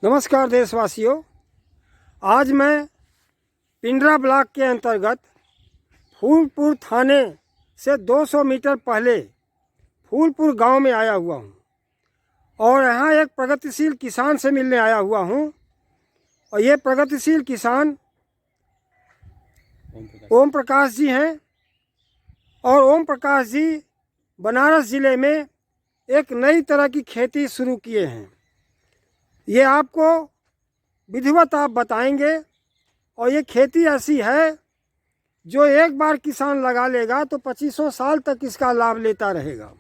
नमस्कार देशवासियों। आज मैं पिंडरा ब्लॉक के अंतर्गत फूलपुर थाने से 200 मीटर पहले फूलपुर गांव में आया हुआ हूं और यहाँ एक प्रगतिशील किसान से मिलने आया हुआ हूं। और ये प्रगतिशील किसान ओम प्रकाश जी हैं और ओम प्रकाश जी बनारस ज़िले में एक नई तरह की खेती शुरू किए हैं। ये आपको विधिवत आप बताएंगे और ये खेती ऐसी है जो एक बार किसान लगा लेगा तो 2500 साल तक इसका लाभ लेता रहेगा।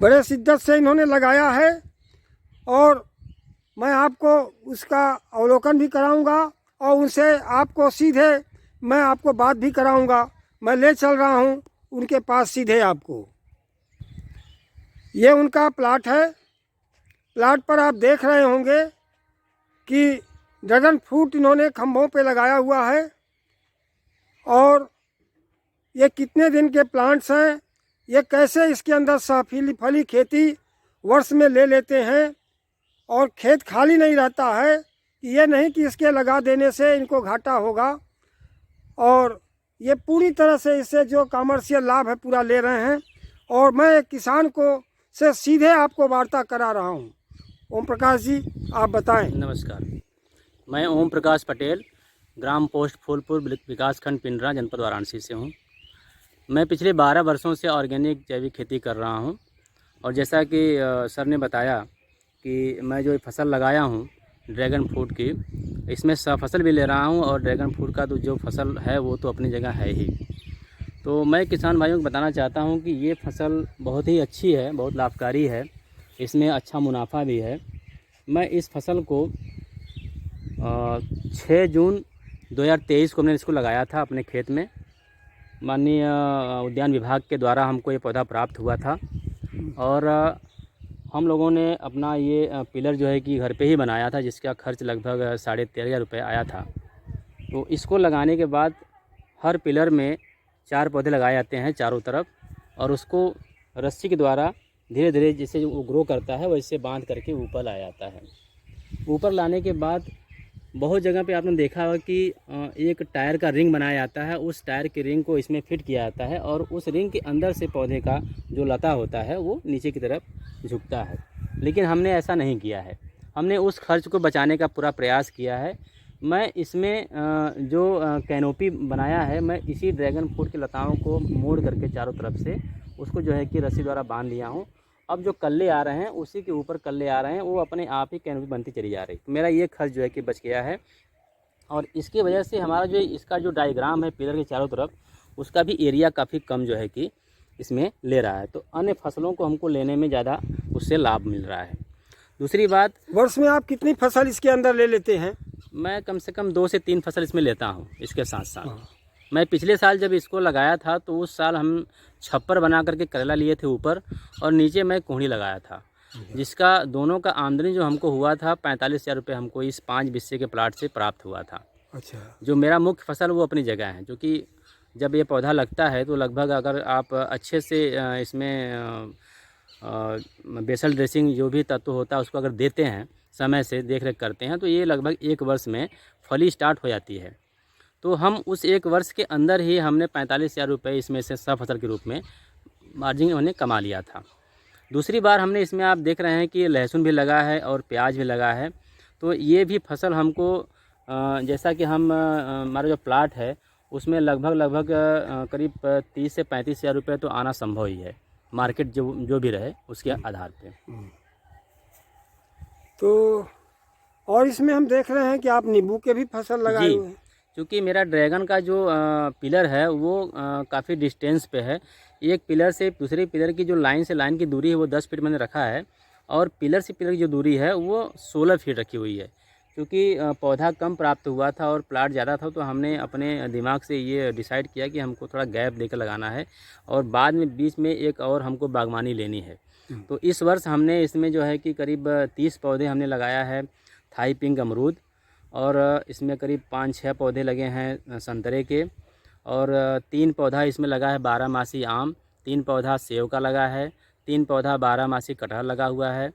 बड़े शिद्दत से इन्होंने लगाया है और मैं आपको उसका अवलोकन भी कराऊंगा और उनसे आपको सीधे मैं आपको बात भी कराऊंगा। मैं ले चल रहा हूं उनके पास सीधे आपको। ये उनका प्लाट है। प्लाट पर आप देख रहे होंगे कि ड्रैगन फ्रूट इन्होंने खंभों पे लगाया हुआ है और ये कितने दिन के प्लांट्स हैं, ये कैसे इसके अंदर फली खेती वर्ष में ले लेते हैं और खेत खाली नहीं रहता है। कि ये नहीं कि इसके लगा देने से इनको घाटा होगा और ये पूरी तरह से इससे जो कमर्शियल लाभ है पूरा ले रहे हैं। और मैं एक किसान को से सीधे आपको वार्ता करा रहा हूँ। ओम प्रकाश जी, आप बताएं। नमस्कार, मैं ओम प्रकाश पटेल, ग्राम पोस्ट फूलपुर, विकासखंड पिंडरा, जनपद वाराणसी से हूँ। मैं पिछले 12 वर्षों से ऑर्गेनिक जैविक खेती कर रहा हूँ और जैसा कि सर ने बताया कि मैं जो फसल लगाया हूँ ड्रैगन फ्रूट की, इसमें फसल भी ले रहा हूँ और ड्रैगन फ्रूट का तो जो फसल है वो तो अपनी जगह है ही। तो मैं किसान भाइयों को बताना चाहता हूँ कि ये फसल बहुत ही अच्छी है, बहुत लाभकारी है, इसमें अच्छा मुनाफा भी है। मैं इस फसल को 6 जून 2023 को मैंने इसको लगाया था अपने खेत में। माननीय उद्यान विभाग के द्वारा हमको ये पौधा प्राप्त हुआ था और हम लोगों ने अपना ये पिलर जो है कि घर पे ही बनाया था, जिसका खर्च लगभग 13,500 रुपये आया था। तो इसको लगाने के बाद हर पिलर में 4 पौधे लगाए जाते हैं चारों तरफ और उसको रस्सी के द्वारा धीरे धीरे जैसे वो ग्रो करता है वैसे बांध करके ऊपर लाया जाता है। ऊपर लाने के बाद बहुत जगह पे आपने देखा होगा कि एक टायर का रिंग बनाया जाता है, उस टायर के रिंग को इसमें फिट किया जाता है और उस रिंग के अंदर से पौधे का जो लता होता है वो नीचे की तरफ झुकता है। लेकिन हमने ऐसा नहीं किया है, हमने उस खर्च को बचाने का पूरा प्रयास किया है। मैं इसमें जो कैनोपी बनाया है, मैं इसी ड्रैगन फ्रूट की लताओं को मोड़ करके चारों तरफ से उसको जो है कि रस्सी द्वारा बांध दिया हूँ। अब जो कल्ले आ रहे हैं उसी के ऊपर कल्ले आ रहे हैं, वो अपने आप ही कैनोपी बनती चली जा रही। तो मेरा ये खर्च जो है कि बच गया है और इसकी वजह से हमारा जो इसका जो डायग्राम है पिलर के चारों तरफ, उसका भी एरिया काफ़ी कम जो है कि इसमें ले रहा है। तो अन्य फसलों को हमको लेने में ज़्यादा उससे लाभ मिल रहा है। दूसरी बात, वर्ष में आप कितनी फसल इसके अंदर ले लेते हैं? मैं कम से कम 2 से 3 फसल इसमें लेता हूँ। इसके साथ साथ मैं पिछले साल जब इसको लगाया था तो उस साल हम छप्पर बना करके करेला लिए थे ऊपर और नीचे मैं कोहड़ी लगाया था, जिसका दोनों का आमदनी जो हमको हुआ था 45,000 रुपये हमको इस 5 बिस्से के प्लाट से प्राप्त हुआ था। अच्छा। जो मेरा मुख्य फसल वो अपनी जगह है, जो कि जब ये पौधा लगता है तो लगभग अगर आप अच्छे से इसमें बेसल ड्रेसिंग जो भी तत्व होता है उसको अगर देते हैं, समय से देख रेख करते हैं, तो ये लगभग 1 वर्ष में फली स्टार्ट हो जाती है। तो हम उस 1 वर्ष के अंदर ही हमने 45,000 रुपये इसमें से सब फसल के रूप में मार्जिन उन्होंने कमा लिया था। दूसरी बार हमने इसमें आप देख रहे हैं कि लहसुन भी लगा है और प्याज भी लगा है। तो ये भी फसल हमको जैसा कि हम हमारा जो प्लाट है उसमें लगभग करीब 30 से 35,000 रुपये तो आना संभव ही है, मार्केट जो भी रहे उसके आधार पे। तो और इसमें हम देख रहे हैं कि आप नींबू के भी फसल लगाए हुए हैं। क्योंकि मेरा ड्रैगन का जो पिलर है वो काफ़ी डिस्टेंस पे है। एक पिलर से दूसरे पिलर की जो लाइन से लाइन की दूरी है वो 10 फीट मैंने रखा है और पिलर से पिलर की जो दूरी है वो 16 फीट रखी हुई है। क्योंकि पौधा कम प्राप्त हुआ था और प्लाट ज़्यादा था तो हमने अपने दिमाग से ये डिसाइड किया कि हमको थोड़ा गैप देकर लगाना है और बाद में बीच में एक और हमको बागवानी लेनी है। तो इस वर्ष हमने इसमें जो है कि करीब 30 पौधे हमने लगाया है थाई पिंक अमरूद और इसमें करीब 5-6 पौधे लगे हैं संतरे के और 3 पौधा इसमें लगा है 12 मासी आम, 3 पौधा सेव का लगा है, 3 पौधा 12 मासी कटहल लगा हुआ है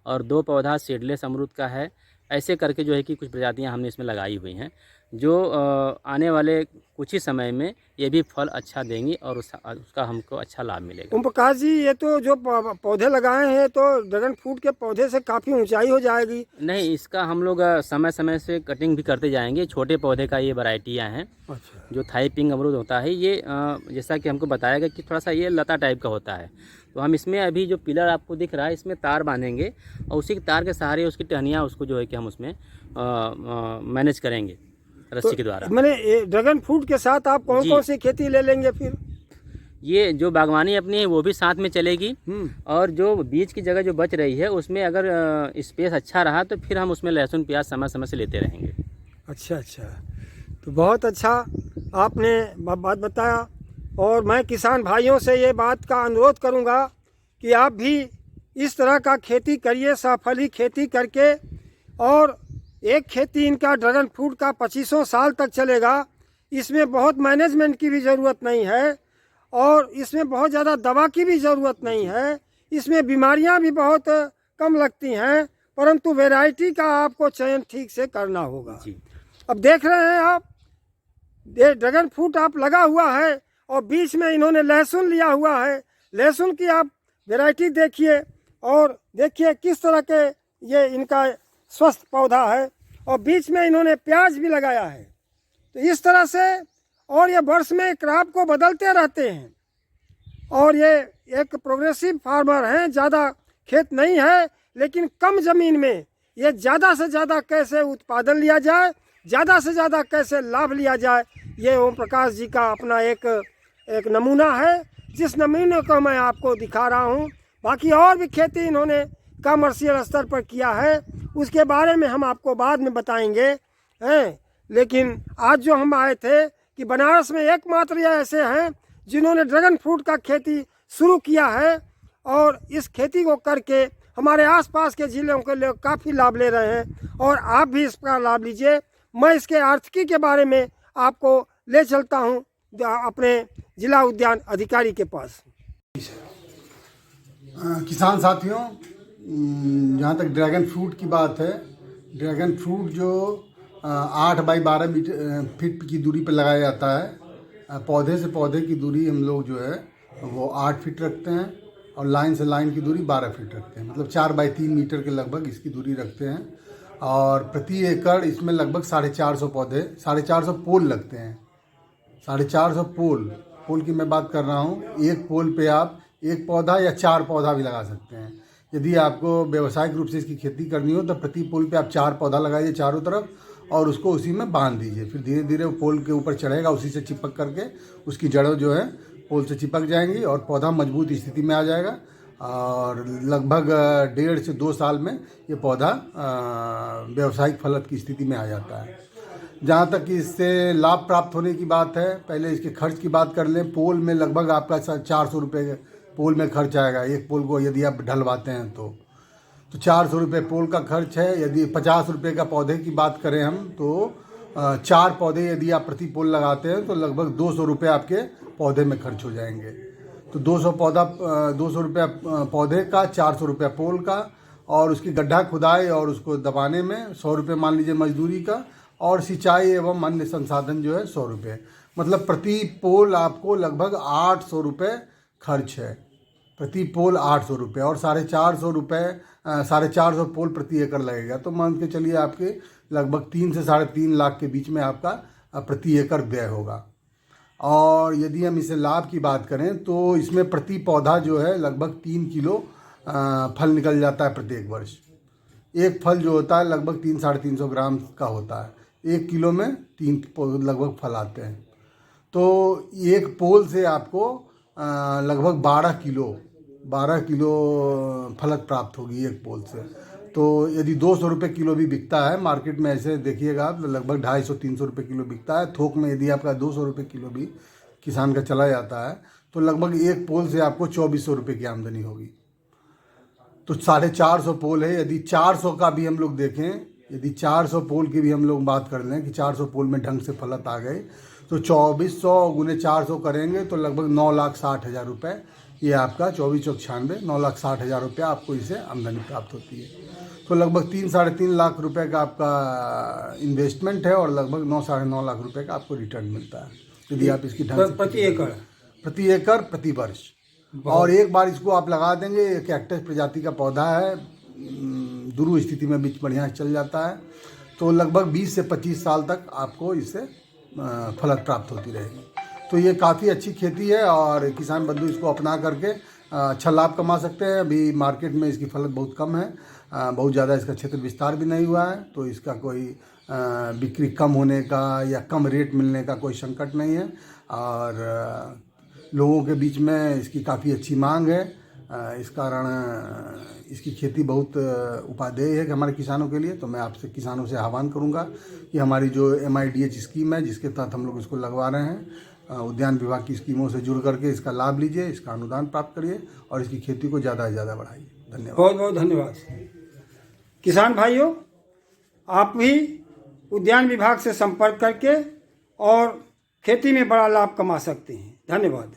और 2 पौधा सीडलेस अमरूद का है। ऐसे करके जो है कि कुछ प्रजातियां हमने इसमें लगाई हुई हैं, जो आने वाले कुछ ही समय में ये भी फल अच्छा देंगी और उसका हमको अच्छा लाभ मिलेगा। ओम प्रकाश जी, ये तो जो पौधे लगाए हैं तो ड्रैगन फ्रूट के पौधे से काफ़ी ऊंचाई हो जाएगी। नहीं, इसका हम लोग समय समय से कटिंग भी करते जाएंगे। छोटे पौधे का ये वैरायटियाँ हैं। अच्छा। जो थाई पिंग अमरूद होता है ये जैसा कि हमको बताया गया कि थोड़ा सा ये लता टाइप का होता है, तो हम इसमें अभी जो पिलर आपको दिख रहा है इसमें तार बांधेंगे और उसी के तार के सहारे उसकी टहनियाँ उसको जो है कि हम उसमें मैनेज करेंगे रस्सी के द्वारा। मैंने ड्रैगन फ्रूट के साथ आप कौन जी। कौन सी खेती ले लेंगे फिर? ये जो बागवानी अपनी है वो भी साथ में चलेगी, और जो बीज की जगह जो बच रही है उसमें अगर स्पेस अच्छा रहा तो फिर हम उसमें लहसुन प्याज समय समय से लेते रहेंगे। अच्छा अच्छा, तो बहुत अच्छा आपने बात बताया। और मैं किसान भाइयों से ये बात का अनुरोध करूंगा कि आप भी इस तरह का खेती करिए, सफली खेती करके। और एक खेती इनका ड्रैगन फ्रूट का 2500 साल तक चलेगा। इसमें बहुत मैनेजमेंट की भी ज़रूरत नहीं है और इसमें बहुत ज़्यादा दवा की भी ज़रूरत नहीं है। इसमें बीमारियां भी बहुत कम लगती हैं, परंतु वैरायटी का आपको चयन ठीक से करना होगा। जी। अब देख रहे हैं आप, ये ड्रैगन फ्रूट आप लगा हुआ है और बीच में इन्होंने लहसुन लिया हुआ है। लहसुन की आप वैरायटी देखिए और देखिए किस तरह के ये इनका स्वस्थ पौधा है, और बीच में इन्होंने प्याज भी लगाया है। तो इस तरह से, और ये वर्ष में क्रॉप को बदलते रहते हैं। और ये एक प्रोग्रेसिव फार्मर हैं, ज़्यादा खेत नहीं है लेकिन कम ज़मीन में ये ज़्यादा से ज़्यादा कैसे उत्पादन लिया जाए, ज़्यादा से ज़्यादा कैसे लाभ लिया जाए, ये ओम प्रकाश जी का अपना एक नमूना है, जिस नमूने को मैं आपको दिखा रहा हूँ। बाकी और भी खेती इन्होंने कमर्शियल स्तर पर किया है, उसके बारे में हम आपको बाद में बताएंगे हैं। लेकिन आज जो हम आए थे कि बनारस में एकमात्र ये ऐसे हैं जिन्होंने ड्रैगन फ्रूट का खेती शुरू किया है, और इस खेती को करके हमारे आसपास के ज़िलों के लोग काफ़ी लाभ ले रहे हैं, और आप भी इसका लाभ लीजिए। मैं इसके आर्थिकी के बारे में आपको ले चलता हूँ अपने जिला उद्यान अधिकारी के पास। किसान साथियों, जहाँ तक ड्रैगन फ्रूट की बात है, ड्रैगन फ्रूट जो 8 बाई 12 फीट की दूरी पर लगाया जाता है। पौधे से पौधे की दूरी हम लोग जो है वो 8 फीट रखते हैं, और लाइन से लाइन की दूरी 12 फीट रखते हैं। मतलब 4 बाई 3 मीटर के लगभग इसकी दूरी रखते हैं। और प्रति एकड़ इसमें लगभग 450 पौधे, 450 पोल लगते हैं। 450 पोल की मैं बात कर रहा हूँ। एक पोल पे आप एक पौधा या 4 पौधा भी लगा सकते हैं। यदि आपको व्यावसायिक रूप से इसकी खेती करनी हो तो प्रति पोल पे आप 4 पौधा लगाइए चारों तरफ, और उसको उसी में बांध दीजिए। फिर धीरे धीरे वो पोल के ऊपर चढ़ेगा, उसी से चिपक करके उसकी जड़ें जो है पोल से चिपक जाएंगी और पौधा मजबूत स्थिति में आ जाएगा। और लगभग 1.5 से 2 साल में ये पौधा व्यावसायिक फलत की स्थिति में आ जाता है। जहाँ तक इससे लाभ प्राप्त होने की बात है, पहले इसके खर्च की बात कर लें। पोल में लगभग आपका 400 रुपये पोल में खर्च आएगा। एक पोल को यदि आप ढलवाते हैं तो 400 रुपये पोल का खर्च है। यदि 50 रुपये का पौधे की बात करें हम, तो 4 पौधे यदि आप प्रति पोल लगाते हैं तो लगभग 200 रुपये आपके पौधे में खर्च हो जाएंगे। तो 200 रुपये पौधे का, 400 रुपये पोल का, और उसकी गड्ढा खुदाई और उसको दबाने में 100 रुपये मान लीजिए मजदूरी का, और सिंचाई एवं अन्य संसाधन जो है 100 रुपये। मतलब प्रति पोल आपको लगभग 800 रुपये खर्च है। प्रति पोल 800 रुपये, और 450 पोल प्रति एकड़ लगेगा। तो मान के चलिए आपके लगभग 3 से 3.5 लाख के बीच में आपका प्रति एकड़ व्यय होगा। और यदि हम इसे लाभ की बात करें तो इसमें प्रति पौधा जो है लगभग 3 किलो फल निकल जाता है प्रत्येक वर्ष। एक फल जो होता है लगभग 300-350 ग्राम का होता है। 1 किलो में 3 लगभग फल आते हैं। तो एक पोल से आपको लगभग 12 किलो फलत प्राप्त होगी एक पोल से। तो यदि 200 रुपये किलो भी बिकता है मार्केट में, ऐसे देखिएगा आप, लगभग 250-300 रुपये किलो बिकता है। थोक में यदि आपका 200 रुपये किलो भी किसान का चला जाता है तो लगभग एक पोल से आपको 2400 रुपये की आमदनी होगी। तो 450 पोल है। यदि 400 का भी हम लोग देखें, यदि 400 पोल की भी हम लोग बात कर लें कि 400 पोल में ढंग से फलत आ गए, तो 2400 × 400 करेंगे तो लगभग 9,60,000 रुपये ये आपका 2496 9,60,000 रुपया आपको इससे आमदनी प्राप्त होती है। तो लगभग 3-3.5 लाख रुपए का आपका इन्वेस्टमेंट है और लगभग 9-9.5 लाख रुपए का आपको रिटर्न मिलता है यदि आप इसकी ढंग से प्रति एकड़? प्रति एकड़ प्रति वर्ष। और एक बार इसको आप लगा देंगे, ये कैक्टस प्रजाति का पौधा है, ध्रुव स्थिति में बीच बढ़िया चल जाता है, तो लगभग 20 से 25 साल तक आपको इससे फलत प्राप्त होती रहेगी। तो ये काफ़ी अच्छी खेती है और किसान बंधु इसको अपना करके अच्छा लाभ कमा सकते हैं। अभी मार्केट में इसकी फलत बहुत कम है, बहुत ज़्यादा इसका क्षेत्र विस्तार भी नहीं हुआ है, तो इसका कोई बिक्री कम होने का या कम रेट मिलने का कोई संकट नहीं है और लोगों के बीच में इसकी काफ़ी अच्छी मांग है। इस कारण इसकी खेती बहुत उपादेय है हमारे किसानों के लिए। तो मैं आपसे किसानों से आह्वान करूंगा कि हमारी जो MIDH स्कीम है जिसके तहत हम लोग इसको लगवा रहे हैं, उद्यान विभाग की स्कीमों से जुड़ करके इसका लाभ लीजिए, इसका अनुदान प्राप्त करिए और इसकी खेती को ज़्यादा से ज़्यादा बढ़ाइए। धन्यवाद। बहुत बहुत धन्यवाद। किसान भाइयों, आप भी उद्यान विभाग से संपर्क करके और खेती में बड़ा लाभ कमा सकते हैं। धन्यवाद।